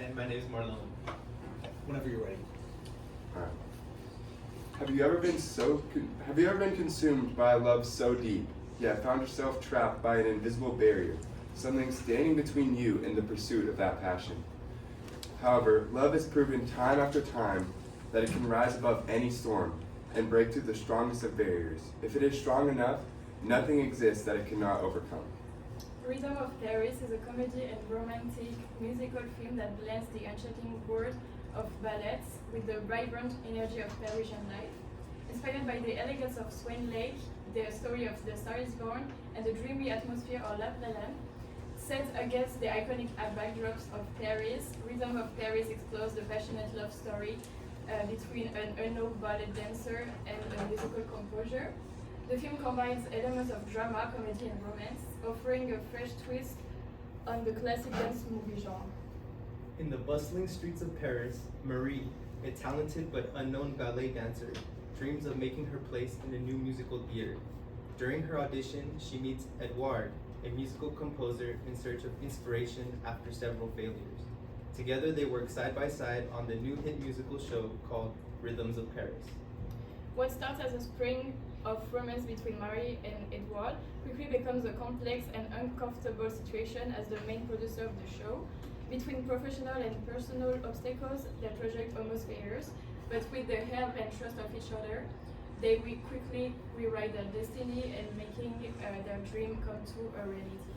And my name is Marlon. Whenever you're ready. Alright. Have you ever been consumed by a love so deep, yet found yourself trapped by an invisible barrier, something standing between you and the pursuit of that passion? However, love has proven time after time that it can rise above any storm and break through the strongest of barriers. If it is strong enough, nothing exists that it cannot overcome. Rhythm of Paris is a comedy and romantic musical film that blends the enchanting world of ballets with the vibrant energy of Parisian life. Inspired by the elegance of Swan Lake, the story of The Star is Born, and the dreamy atmosphere of La La Land, set against the iconic backdrops of Paris, Rhythm of Paris explores the passionate love story between an unknown ballet dancer and a musical composer. The film combines elements of drama, comedy, and romance, offering a fresh twist on the classic dance movie genre. In the bustling streets of Paris, Marie, a talented but unknown ballet dancer, dreams of making her place in a new musical theater. During her audition, she meets Edouard, a musical composer in search of inspiration after several failures. Together they work side by side on the new hit musical show called Rhythms of Paris. What starts as a spring of romance between Marie and Edouard quickly becomes a complex and uncomfortable situation as the main producer of the show. Between professional and personal obstacles, their project almost fails, but with the help and trust of each other, they will quickly rewrite their destiny and making their dream come to a reality.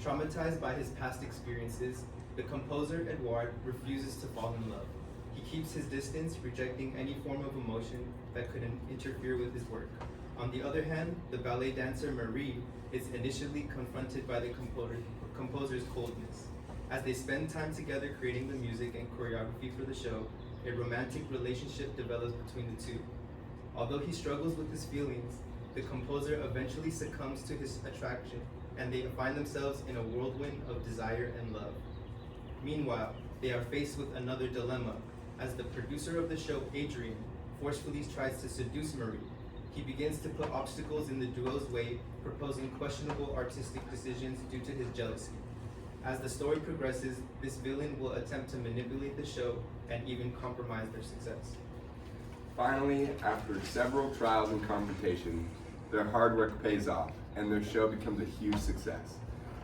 Traumatized by his past experiences, the composer Edouard refuses to fall in love. He keeps his distance, rejecting any form of emotion that could interfere with his work. On the other hand, the ballet dancer Marie is initially confronted by the composer's coldness. As they spend time together creating the music and choreography for the show, a romantic relationship develops between the two. Although he struggles with his feelings, the composer eventually succumbs to his attraction, and they find themselves in a whirlwind of desire and love. Meanwhile, they are faced with another dilemma, as the producer of the show, Adrien, forcefully tries to seduce Marie. He begins to put obstacles in the duo's way, proposing questionable artistic decisions due to his jealousy. As the story progresses, this villain will attempt to manipulate the show and even compromise their success. Finally, after several trials and confrontations, their hard work pays off, and their show becomes a huge success.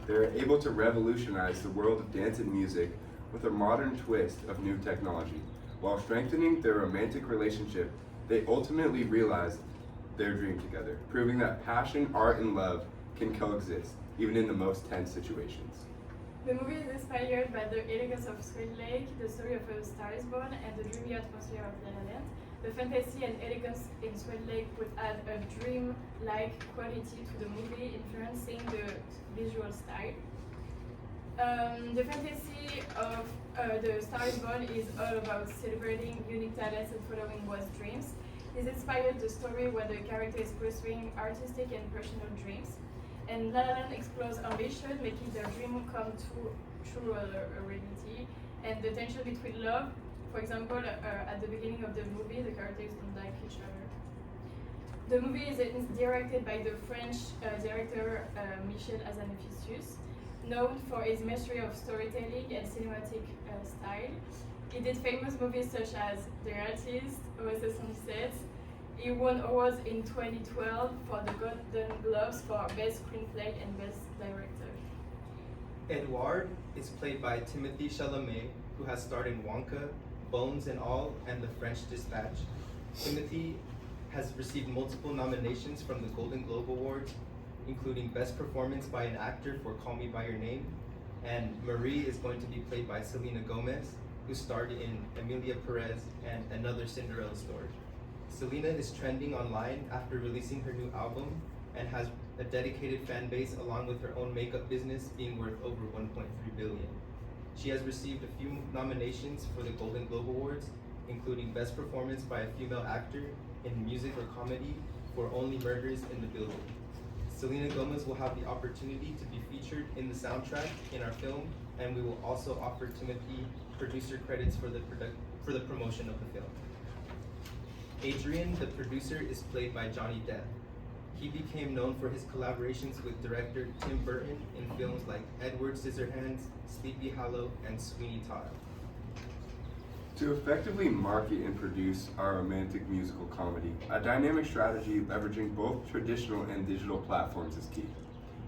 They are able to revolutionize the world of dance and music with a modern twist of new technology. While strengthening their romantic relationship, they ultimately realize their dream together, proving that passion, art, and love can coexist, even in the most tense situations. The movie is inspired by the elegance of Swan Lake, the story of A Star is Born, and the dreamy atmosphere of La La Land. The fantasy and elegance in Swan Lake would add a dream-like quality to the movie, influencing the visual style. The fantasy of The Star is Born is all about celebrating unique talents and following one's dreams. This inspired the story where the character is pursuing artistic and personal dreams. And La La Land explores ambition, making their dream come true a reality, and the tension between love. For example, at the beginning of the movie, the characters don't like each other. The movie is directed by the French director Michel Hazanavicius, known for his mastery of storytelling and cinematic style. He did famous movies such as The Artist, OSS 117. He won awards in 2012 for the Golden Globes for Best Screenplay and Best Director. Edouard is played by Timothée Chalamet, who has starred in Wonka, Bones and All, and The French Dispatch. Timothy has received multiple nominations from the Golden Globe Awards, including Best Performance by an Actor for Call Me By Your Name. And Marie is going to be played by Selena Gomez, who starred in Emilia Perez and Another Cinderella Story. Selena is trending online after releasing her new album and has a dedicated fan base, along with her own makeup business being worth over 1.3 billion. She has received a few nominations for the Golden Globe Awards, including Best Performance by a Female Actor in Music or Comedy for Only Murders in the Building. Selena Gomez will have the opportunity to be featured in the soundtrack in our film, and we will also offer Timothy producer credits for the promotion of the film. Adrien, the producer, is played by Johnny Depp. He became known for his collaborations with director Tim Burton in films like Edward Scissorhands, Sleepy Hollow, and Sweeney Todd. To effectively market and produce our romantic musical comedy, a dynamic strategy leveraging both traditional and digital platforms is key.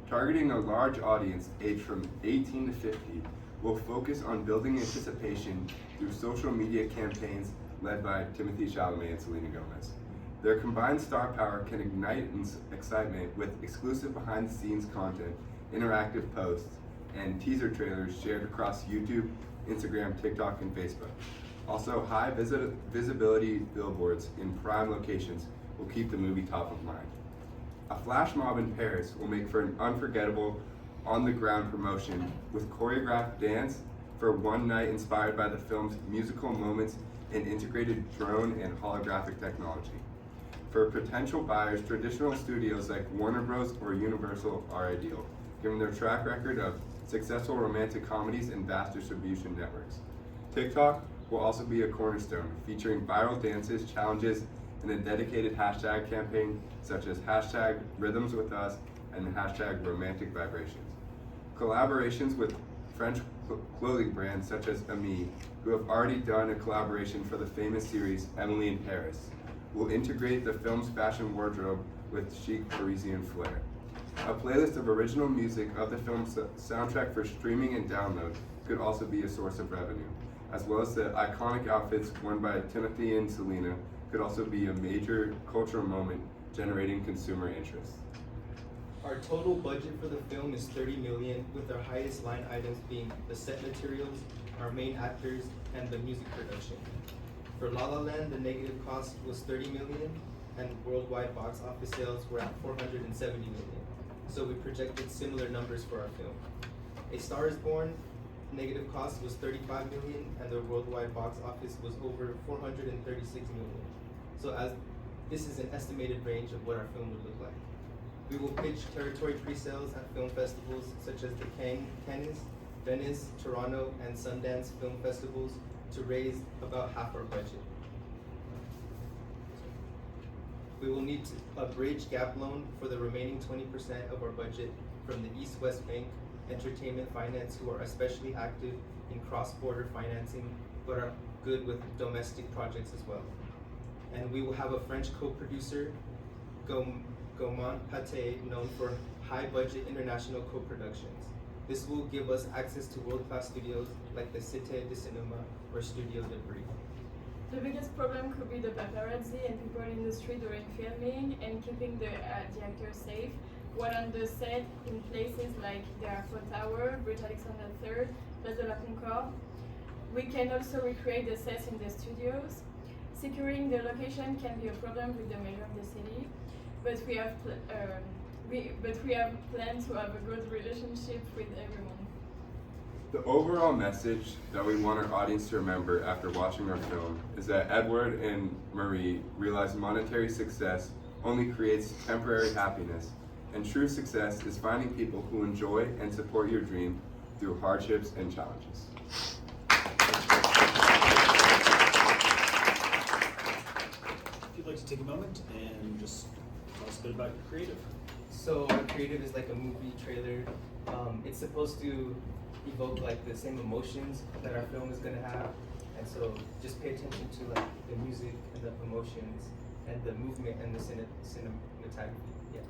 Targeting a large audience aged from 18 to 50 will focus on building anticipation through social media campaigns led by Timothée Chalamet and Selena Gomez. Their combined star power can ignite excitement with exclusive behind-the-scenes content, interactive posts, and teaser trailers shared across YouTube, Instagram, TikTok, and Facebook. Also, high visibility billboards in prime locations will keep the movie top of mind. A flash mob in Paris will make for an unforgettable on-the-ground promotion with choreographed dance for one night inspired by the film's musical moments and integrated drone and holographic technology. For potential buyers, traditional studios like Warner Bros. Or Universal are ideal, given their track record of successful romantic comedies and vast distribution networks. TikTok will also be a cornerstone, featuring viral dances, challenges, and a dedicated hashtag campaign such as hashtag Rhythms With Us and hashtag Romantic Vibrations. Collaborations with French clothing brands such as Ami, who have already done a collaboration for the famous series Emily in Paris, will integrate the film's fashion wardrobe with chic Parisian flair. A playlist of original music of the film's soundtrack for streaming and download could also be a source of revenue, as well as the iconic outfits worn by Timothée and Selena could also be a major cultural moment generating consumer interest. Our total budget for the film is $30 million, with our highest line items being the set materials, our main actors, and the music production. For La La Land, the negative cost was $30 million, and worldwide box office sales were at $470 million. So we projected similar numbers for our film. A Star Is Born, negative cost was $35 million, and the worldwide box office was over $436 million. So as this is an estimated range of what our film would look like. We will pitch territory pre-sales at film festivals such as the Cannes, Venice, Toronto, and Sundance film festivals to raise about half our budget. We will need a bridge gap loan for the remaining 20% of our budget from the East West Bank Entertainment Finance, who are especially active in cross-border financing but are good with domestic projects as well. And we will have a French co-producer, Gaumont Pathé, known for high-budget international co-productions. This will give us access to world-class studios like the Cité du Cinéma or Studio de Brie. The biggest problem could be the paparazzi and people in the street during filming and keeping the actors safe. While on the set, in places like the Eiffel Tower, Bridge Alexander III, Place de la Concorde, we can also recreate the sets in the studios. Securing the location can be a problem with the mayor of the city, but we have planned to have a good relationship with everyone. The overall message that we want our audience to remember after watching our film is that Edward and Marie realize monetary success only creates temporary happiness, and true success is finding people who enjoy and support your dream through hardships and challenges. If you'd like to take a moment and just tell us a bit about your creative. So our creative is like a movie trailer. It's supposed to evoke like the same emotions that our film is gonna have, and so just pay attention to like the music and the emotions and the movement and the cinematography. Yeah.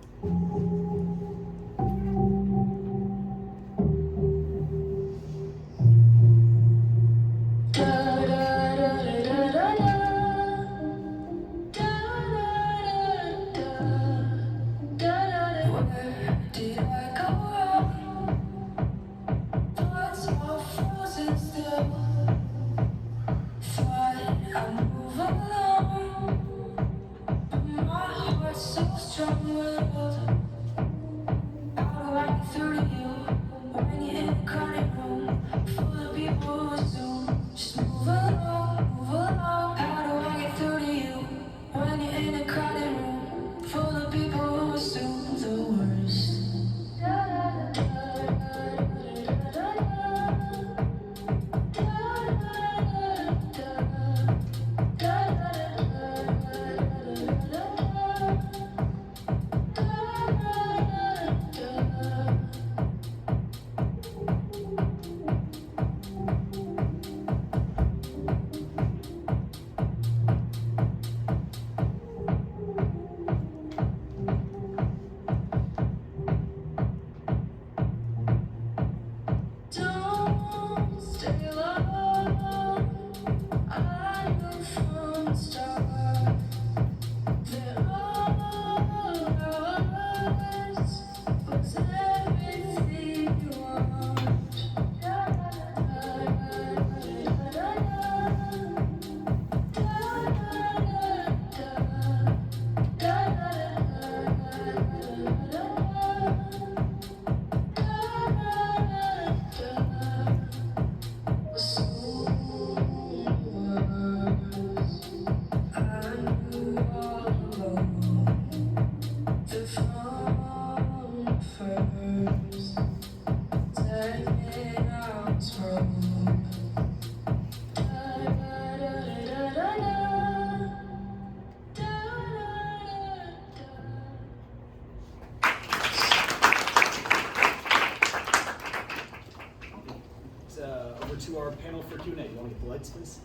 over to our panel for Q&A. You want to get the lights, please?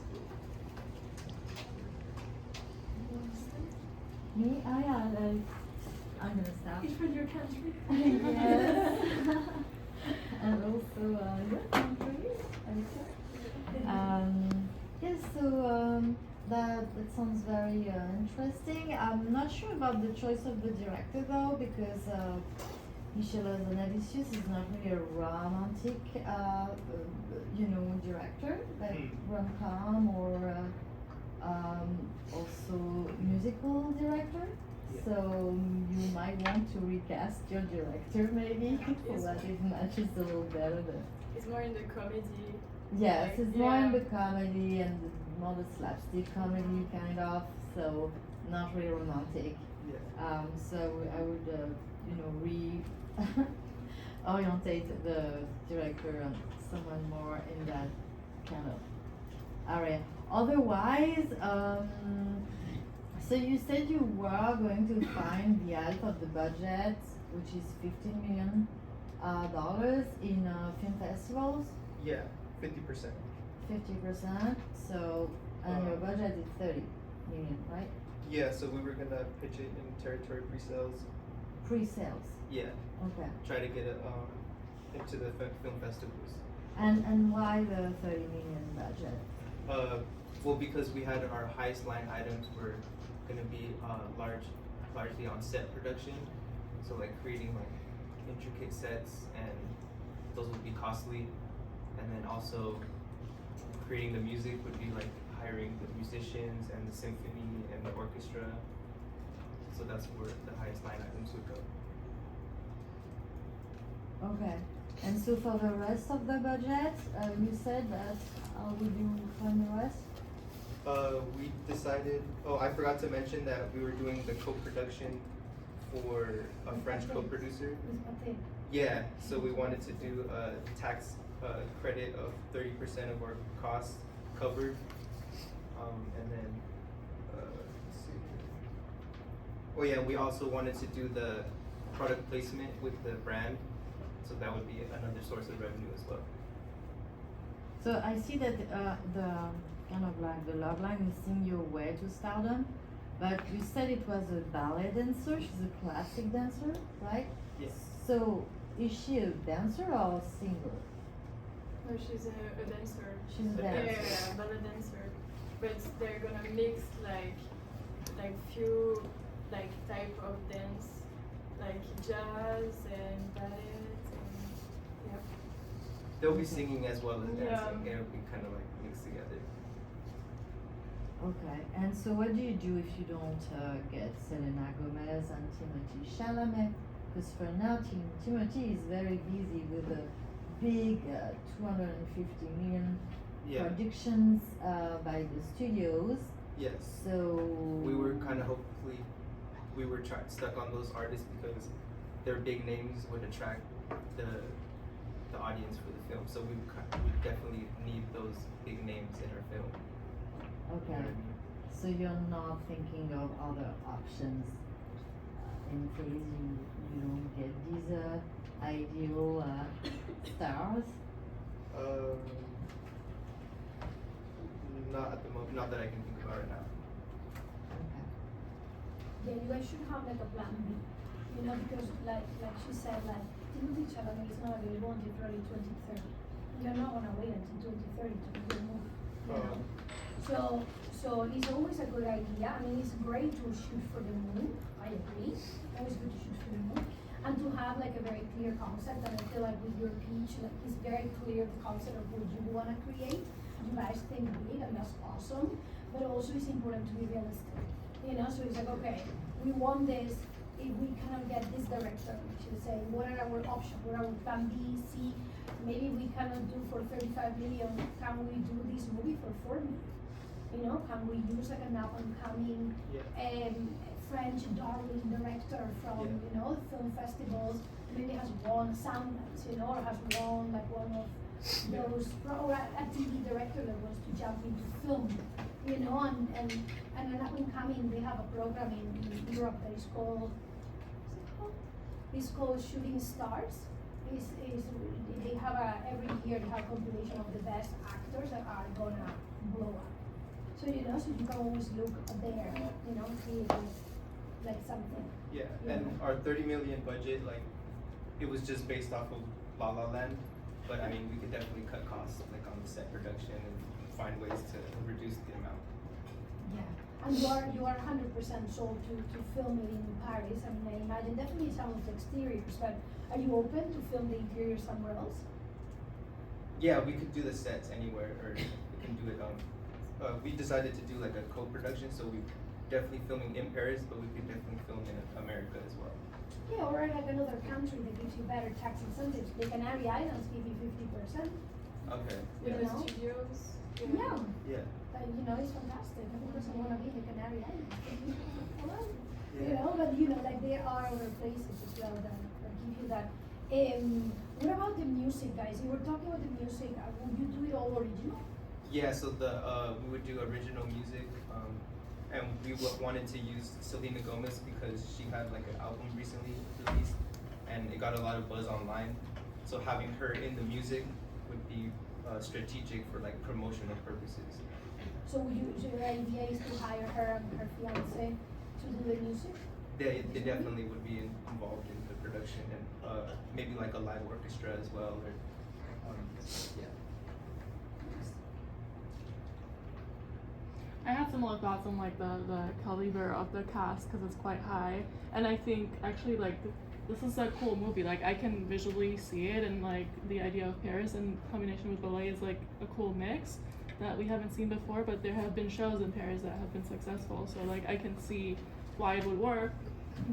Me? I'm gonna start. It's from your country. Yes. And also your country. Yes, so that sounds very interesting. I'm not sure about the choice of the director though, because Michel Hazanavicius is not really a romantic, director, like rom-com or also musical director. Yeah. So you might want to recast your director maybe so that it matches a little better. It's more in the comedy. Yes, Like, it's more in yeah. the comedy and more the slapstick comedy kind of, so not really romantic. Yeah. So I would, orientate the director on someone more in that kind of area. Otherwise, so you said you were going to find the half of the budget, which is $15 million in film festivals. Yeah, 50%. 50%. So, and your budget is 30 million, right? Yeah, so we were gonna pitch it in territory pre-sales. Pre-sales. Yeah, Okay. try to get it into the film festivals. And why the 30 million budget? Well, because we had our highest line items were gonna be largely on set production, so like creating like intricate sets, and those would be costly, and then also creating the music would be like hiring the musicians and the symphony and the orchestra. So that's where the highest line items would go. Okay. And so for the rest of the budget, you said that how would you fund the rest? We decided, I forgot to mention that we were doing the co-production for a French co-producer. With Pathé. Yeah, so we wanted to do a tax credit of 30% of our costs covered. And then, let's see. Oh yeah, we also wanted to do the product placement with the brand, so that would be another source of revenue as well. So I see that the kind of like the log line is Sing Your Way to Stardom, but you said it was a ballet dancer. She's a classic dancer, right? Yes. So is she a dancer or a singer? No, she's a dancer. She's a A dancer. Yeah, ballet dancer. But they're gonna mix like few like type of dance, like jazz and ballet and yeah. They'll be singing as well as Yeah. dancing, and it'll be kind of like mixed together. Okay, and so what do you do if you don't get Selena Gomez and Timothée Chalamet? Because for now, Timothée is very busy with a big 250 million Yeah. productions by the studios. Yes. So We were kind of stuck on those artists because their big names would attract the audience for the film. So we definitely need those big names in our film. You know Okay, what I mean? so you're not thinking of other options in case you don't get these ideal stars? Not at the moment. Not that I can think about right now. Okay. Yeah, you guys should have like a plan B. You know, because like she said, like Timothy Chalamet is not available until early 2030. You're not gonna wait until 2030 to do the movie. You know? So it's always a good idea. I mean, it's great to shoot for the moon. I agree. Always good to shoot for the moon, and to have like a very clear concept. And I feel like with your pitch, like it's very clear the concept of what you wanna create. You guys think big, and that's awesome. But also, it's important to be realistic. You know, so it's like, okay, we want this. If we cannot get this director, we should say, what are our options? What are our plan B, C? Maybe we cannot do for 35 million. Can we do this movie for 4 million? You know, can we use like an up and coming Yeah. French darling director from, Yeah. you know, film festivals, maybe has won Sundance, you know, or has won like one of Yeah. those, or a TV director that wants to jump into film, you know, and an up and coming, they have a program in Europe that is called, it's called Shooting Stars. is they have every year they have a compilation of the best actors that are gonna blow up. So so you can always look there, see like something. Yeah, Yeah. and our 30 million budget, like, it was just based off of La La Land, but I mean, we could definitely cut costs, like, on the set production and find ways to reduce the amount. Yeah. And you are 100% sold to film it in Paris. I mean, I imagine definitely some of the exteriors, but are you open to film the interior somewhere else? Yeah, we could do the sets anywhere, or we can do it we decided to do like a co-production, so we definitely filming in Paris, but we could definitely film in America as well. Yeah, or like another country that gives you better tax incentives. The Canary Islands give you 50%. Okay. With Yeah. the studios. Yeah. Yeah. It's fantastic. Every person wanna be in the Canary Islands. Yeah. But like there are other places as well that give you that. What about the music, guys? You were talking about the music. Would you do it all original? Yeah, so we would do original music, and we wanted to use Selena Gomez because she had like an album recently released, and it got a lot of buzz online. So having her in the music would be strategic for like promotional purposes. So your idea is to hire her and her fiance to do the music? They definitely would be involved in the production and maybe like a live orchestra as well, or yeah. I had similar thoughts on like the caliber of the cast because it's quite high, and I think actually like this is a cool movie. Like I can visually see it, and like the idea of Paris in combination with ballet is like a cool mix that we haven't seen before. But there have been shows in Paris that have been successful, so like I can see why it would work.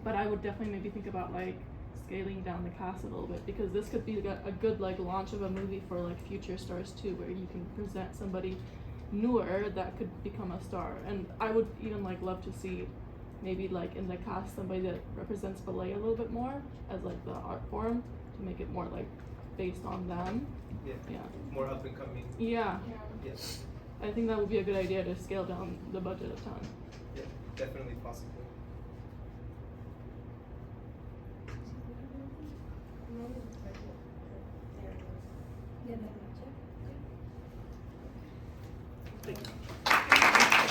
But I would definitely maybe think about like scaling down the cast a little bit because this could be a good like launch of a movie for like future stars too, where you can present somebody newer that could become a star. And I would even like love to see maybe like in the cast somebody that represents ballet a little bit more as like the art form to make it more like based on them. Yeah. More up and coming. Yeah, Yeah. I think that would be a good idea to scale down the budget a ton. Yeah. Definitely possible. Yeah.